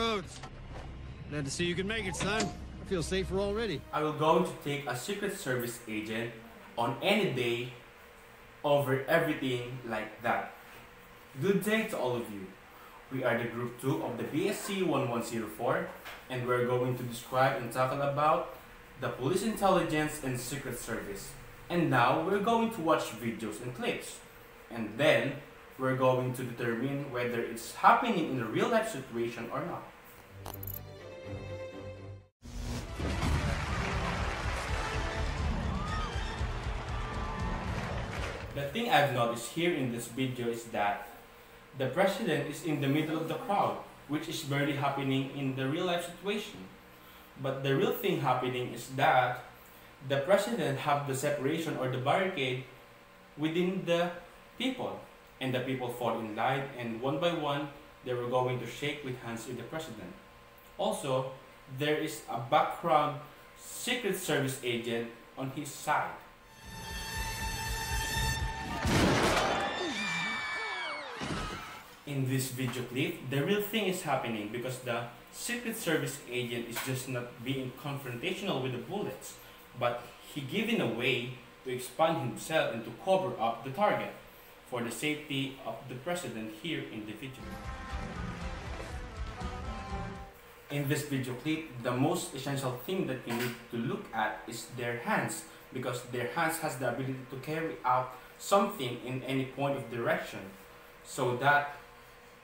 roads. Glad to see you can make it, son. I feel safer already. I will go to take a Secret Service agent on any day over everything like that. Good day to all of you. We are the Group 2 of the BSC 1104 and we're going to describe and tackle about the police intelligence and Secret Service. And now we're going to watch videos and clips. And then we're going to determine whether it's happening in a real life situation or not. The thing I've noticed here in this video is that the president is in the middle of the crowd, which is barely happening in the real life situation. But the real thing happening is that the president have the separation or the barricade within the people. And the people fall in line and one by one they were going to shake with hands with the president. Also, there is a background Secret Service agent on his side. In this video clip, the real thing is happening because the Secret Service agent is just not being confrontational with the bullets, but he given a way to expand himself and to cover up the target for the safety of the president here in the video. In this video clip, the most essential thing that you need to look at is their hands, because their hands has the ability to carry out something in any point of direction so that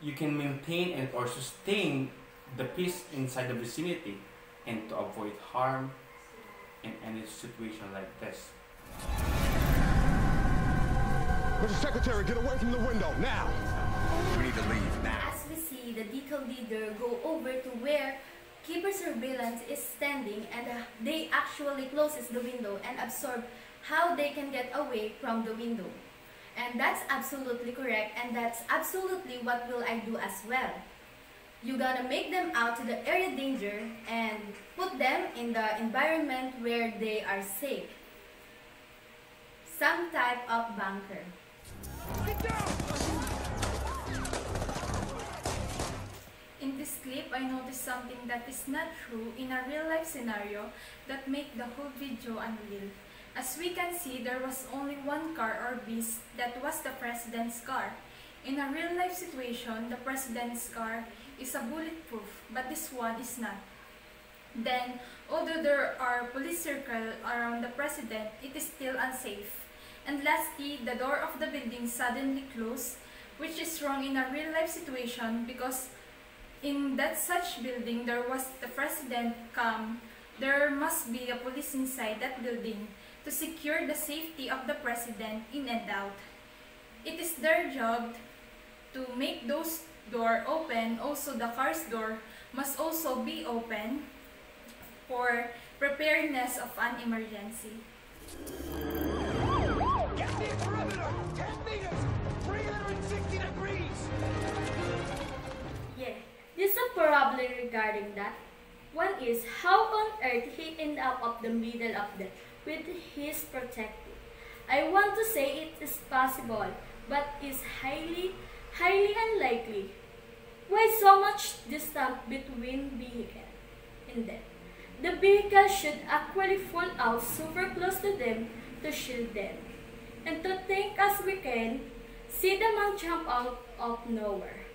you can maintain and or sustain the peace inside the vicinity and to avoid harm in any situation like this. Mr. Secretary, get away from the window, now! We need to leave now. As we see the detail leader go over to where keeper surveillance is standing and they actually closes the window and absorb how they can get away from the window. And that's absolutely correct, and that's absolutely what will I do as well. You're gonna make them out to the area danger and put them in the environment where they are safe. Some type of bunker. Get down! In this clip, I noticed something that is not true in a real-life scenario that make the whole video unreal. As we can see, there was only one car or beast that was the president's car. In a real-life situation, the president's car is a bulletproof, but this one is not. Then, although there are police circles around the president, it is still unsafe. And lastly, the door of the building suddenly closed, which is wrong in a real-life situation because in that such building there was the president come. There must be a police inside that building to secure the safety of the president in and out. It is their job to make those doors open. Also, the car's door must also be open for preparedness of an emergency. Get the perimeter! 10 meters! 360 degrees! Yeah, there's a problem regarding that. One is how on earth he ended up the middle of them with his protector. I want to say it is possible, but is highly unlikely. Why so much distance between vehicle and them? The vehicle should actually fall out super close to them to shield them. And to think as we can, see the man jump out of nowhere.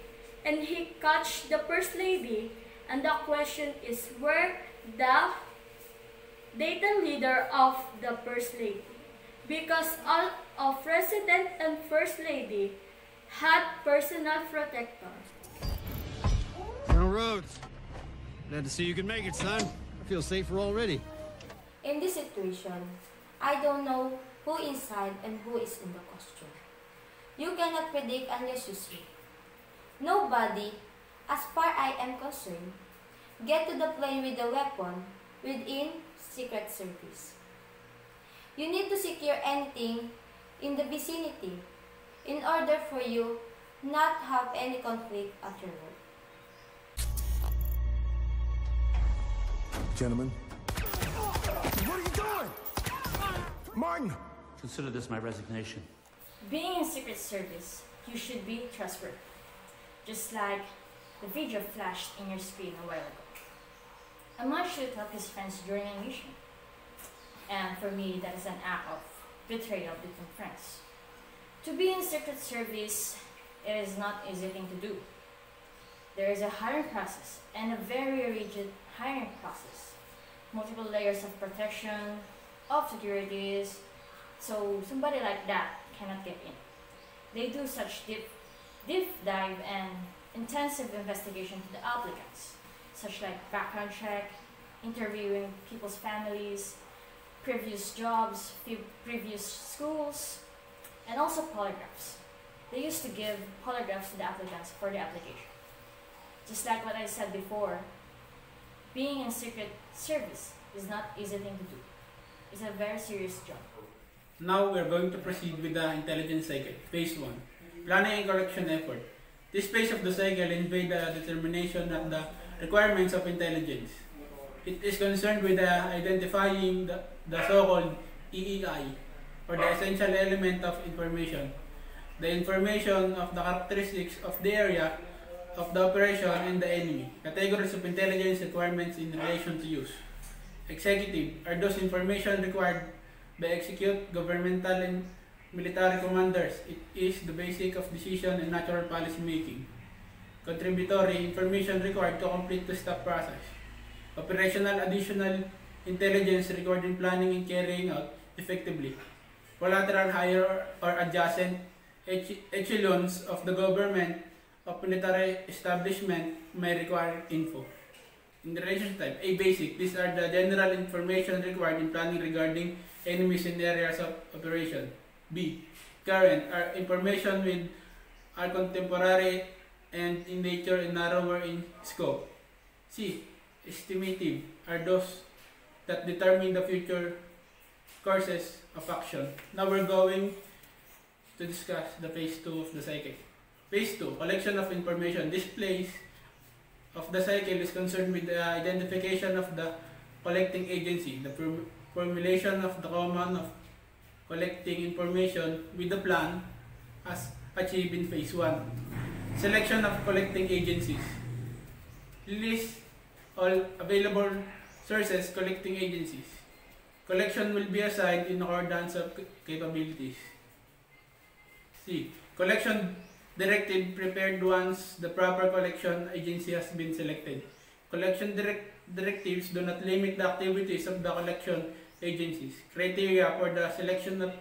And he catch the first lady, and the question is where the data leader of the first lady? Because all of president and first lady had personal protector. Colonel Rhodes, glad to see you can make it, son. I feel safer already. In this situation, I don't know who inside and who is in the costume. You cannot predict unless you see. Nobody, as far I am concerned, get to the plane with a weapon within Secret Service. You need to secure anything in the vicinity in order for you not have any conflict at your work. Gentlemen. What are you doing? Martin! Consider this my resignation. Being in Secret Service, you should be trustworthy. Just like The video flashed in your screen a while ago. A man should help his friends during a mission. And for me, that is an act of betrayal between friends. To be in secret service, it is not an easy thing to do. There is a hiring process and a very rigid hiring process. Multiple layers of protection, of securities, so somebody like that cannot get in. They do such deep dive and intensive investigation to the applicants, such like background check, interviewing people's families, previous jobs, previous schools, and also polygraphs. They used to give polygraphs to the applicants for the application. Just like what I said before, being in secret service is not easy thing to do. It's a very serious job. Now we are going to proceed with the intelligence cycle, phase 1, planning and correction effort. This phase of the cycle involves the determination of the requirements of intelligence. It is concerned with identifying the so-called EEI, or the essential element of information, the information of the characteristics of the area of the operation and the enemy, categories of intelligence requirements in relation to use. Executive are those information required by execute governmental and military commanders. It is the basic of decision and natural policy making. Contributory information required to complete the step process. Operational additional intelligence required in planning and carrying out effectively. Collateral higher or adjacent echelons of the government of military establishment may require info. In the relation type, A basic, these are the general information required in planning regarding enemies in areas of operation. B, current, are information with are contemporary and in nature and narrower in scope. C, estimative, are those that determine the future courses of action. Now we're going to discuss the phase 2 of the cycle. Phase 2, collection of information. This phase of the cycle is concerned with the identification of the collecting agency, the formulation of the command of collecting information with the plan as achieved in phase 1. Selection of collecting agencies. List all available sources collecting agencies. Collection will be assigned in accordance of capabilities. C. Collection directive prepared once the proper collection agency has been selected. Collection directives do not limit the activities of the collection agencies. Criteria for the selection of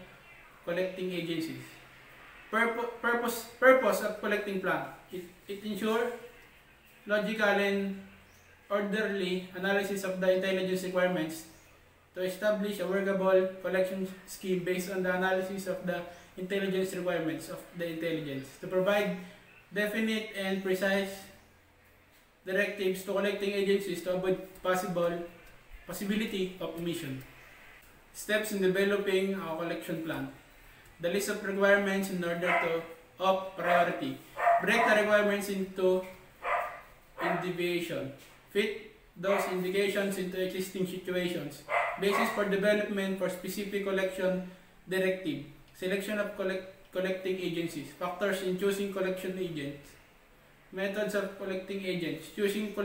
collecting agencies. Purpose of collecting plan. It ensures logical and orderly analysis of the intelligence requirements to establish a workable collection scheme based on the analysis of the intelligence requirements of the intelligence, to provide definite and precise directives to collecting agencies to avoid possibility of omission. Steps in developing a collection plan. The list of requirements in order of priority. Break the requirements into individuation. Fit those indications into existing situations. Basis for development for specific collection directive. Selection of collecting agencies. Factors in choosing collection agents. Methods of collecting agents. Choosing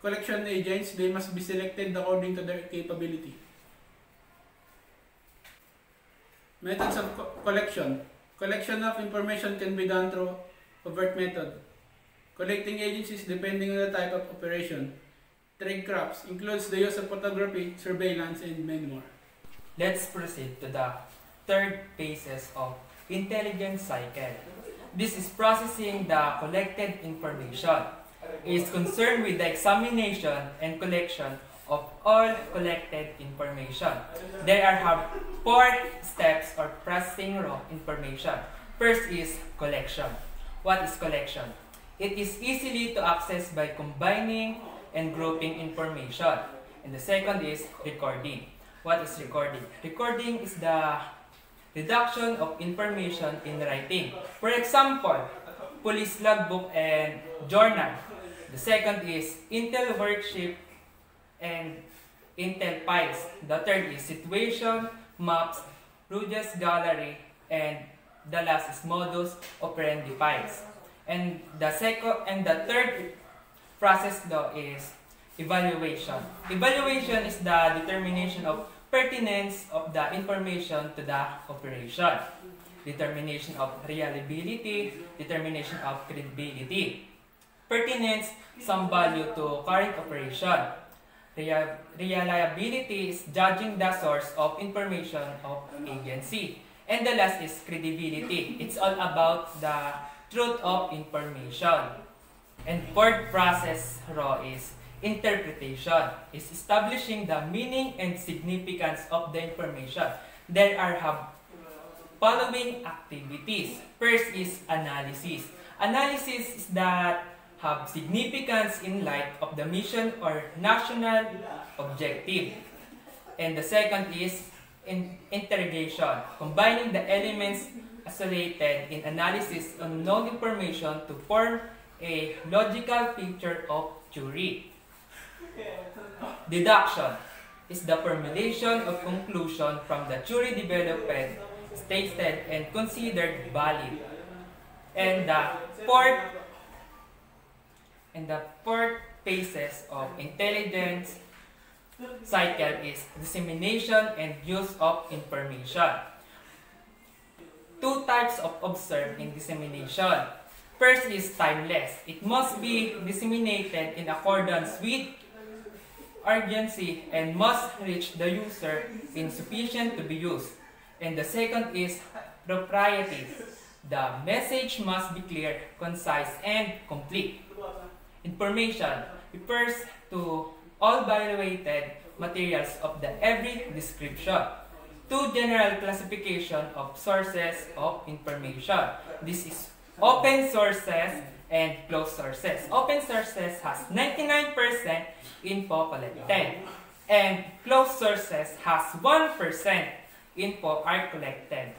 collection agents, they must be selected according to their capability. Methods of collection. Collection of information can be done through overt method. Collecting agencies depending on the type of operation. Trade crafts includes the use of photography, surveillance, and many more. Let's proceed to the third phases of intelligence cycle. This is processing the collected information. It is concerned with the examination and collection of all collected information. There are 4 steps or processing raw information. First is collection. What is collection? It is easily to access by combining and grouping information. And the second is recording. What is recording? Recording is the reduction of information in writing. For example, police logbook and journal. The second is Intel worksheet and Intel files. The third is situation, maps, Ruges gallery, and the last is modus operandi files. And the third process though is evaluation. Evaluation is the determination of pertinence of the information to the operation. Determination of reliability, determination of credibility. Pertinence, some value to current operation. Reliability is judging the source of information of agency. And the last is credibility. It's all about the truth of information. And fourth process raw is interpretation. Is establishing the meaning and significance of the information. There are following activities. First is analysis. Analysis is that have significance in light of the mission or national objective. And the second is interrogation, combining the elements isolated in analysis on known information to form a logical picture of theory. Deduction is the formulation of conclusion from the theory developed, stated, and considered valid. And the fourth phases of intelligence cycle is dissemination and use of information. Two types of observed in dissemination. First is timeless. It must be disseminated in accordance with urgency and must reach the user in sufficient to be used. And the second is propriety. The message must be clear, concise, and complete. Information refers to all evaluated materials of the every description. Two general classification of sources of information. This is open sources and closed sources. Open sources has 99% info collected, and closed sources has 1% info are collected.